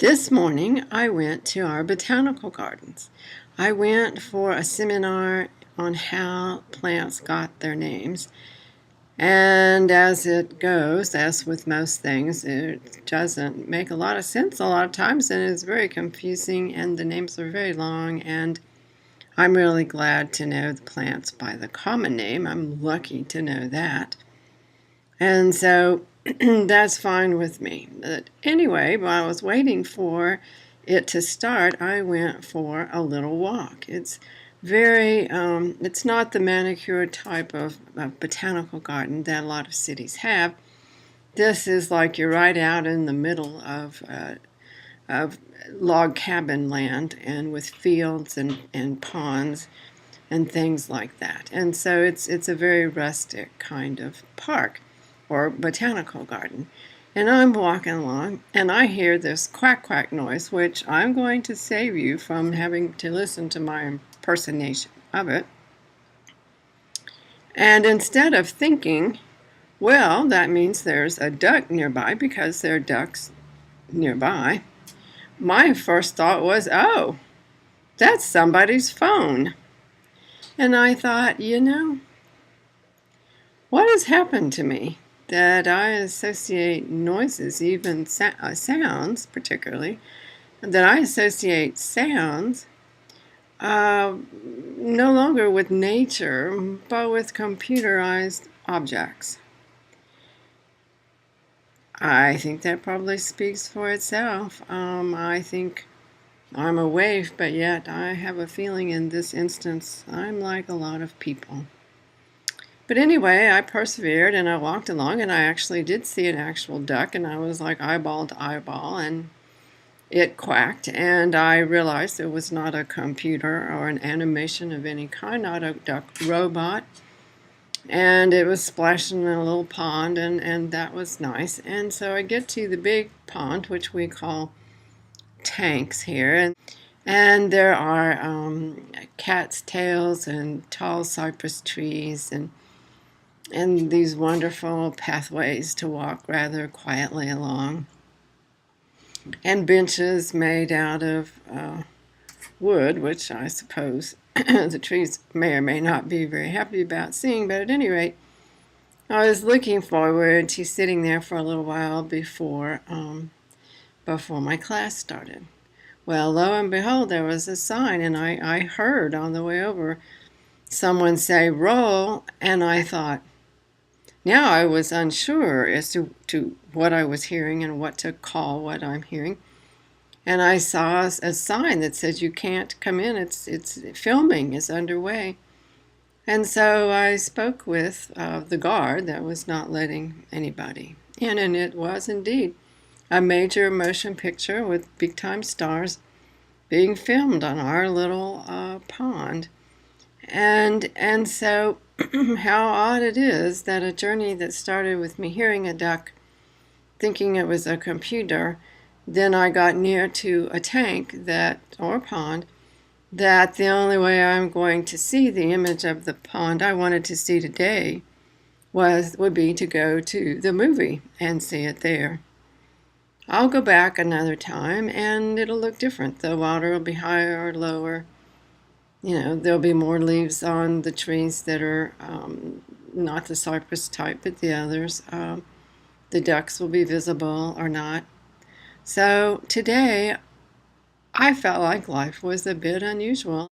This morning I went to our botanical gardens. I went for a seminar on how plants got their names. And as it goes, as with most things, it doesn't make a lot of sense a lot of times, and it's very confusing, and the names are very long, and I'm really glad to know the plants by the common name. I'm lucky to know that. And so that's fine with me. But anyway, while I was waiting for it to start, I went for a little walk. It's it's not the manicured type of botanical garden that a lot of cities have. This is like you're right out in the middle of log cabin land, and with fields and ponds and things like that. And so it's a very rustic kind of park or botanical garden. And I'm walking along, and I hear this quack quack noise, which I'm going to save you from having to listen to my impersonation of it. And instead of thinking, well, that means there's a duck nearby because there are ducks nearby, my first thought was, oh, that's somebody's phone. And I thought, what has happened to me that I associate noises, even sounds particularly, that I associate sounds no longer with nature, but with computerized objects. I think that probably speaks for itself. I think I'm a waif, but yet I have a feeling in this instance I'm like a lot of people. But anyway, I persevered and I walked along, and I actually did see an actual duck, and I was like eyeball to eyeball, and it quacked, and I realized it was not a computer or an animation of any kind, not a duck robot. And it was splashing in a little pond, and that was nice. And so I get to the big pond, which we call tanks here, and there are cat's tails and tall cypress trees and these wonderful pathways to walk rather quietly along, and benches made out of wood, which I suppose the trees may or may not be very happy about seeing, but at any rate, I was looking forward to sitting there for a little while before my class started. Well, lo and behold, there was a sign, and I heard on the way over someone say, "Roll," and I thought, now I was unsure as to what I was hearing and what to call what I'm hearing. And I saw a sign that says you can't come in, it's filming is underway. And so I spoke with the guard that was not letting anybody in, and it was indeed a major motion picture with big-time stars being filmed on our little pond. And so how odd it is that a journey that started with me hearing a duck, thinking it was a computer, then I got near to a tank or pond, that the only way I'm going to see the image of the pond I wanted to see today would be to go to the movie and see it there. I'll go back another time, and it'll look different. The water will be higher or lower. There'll be more leaves on the trees that are not the cypress type, but the others. The ducks will be visible or not. So today, I felt like life was a bit unusual.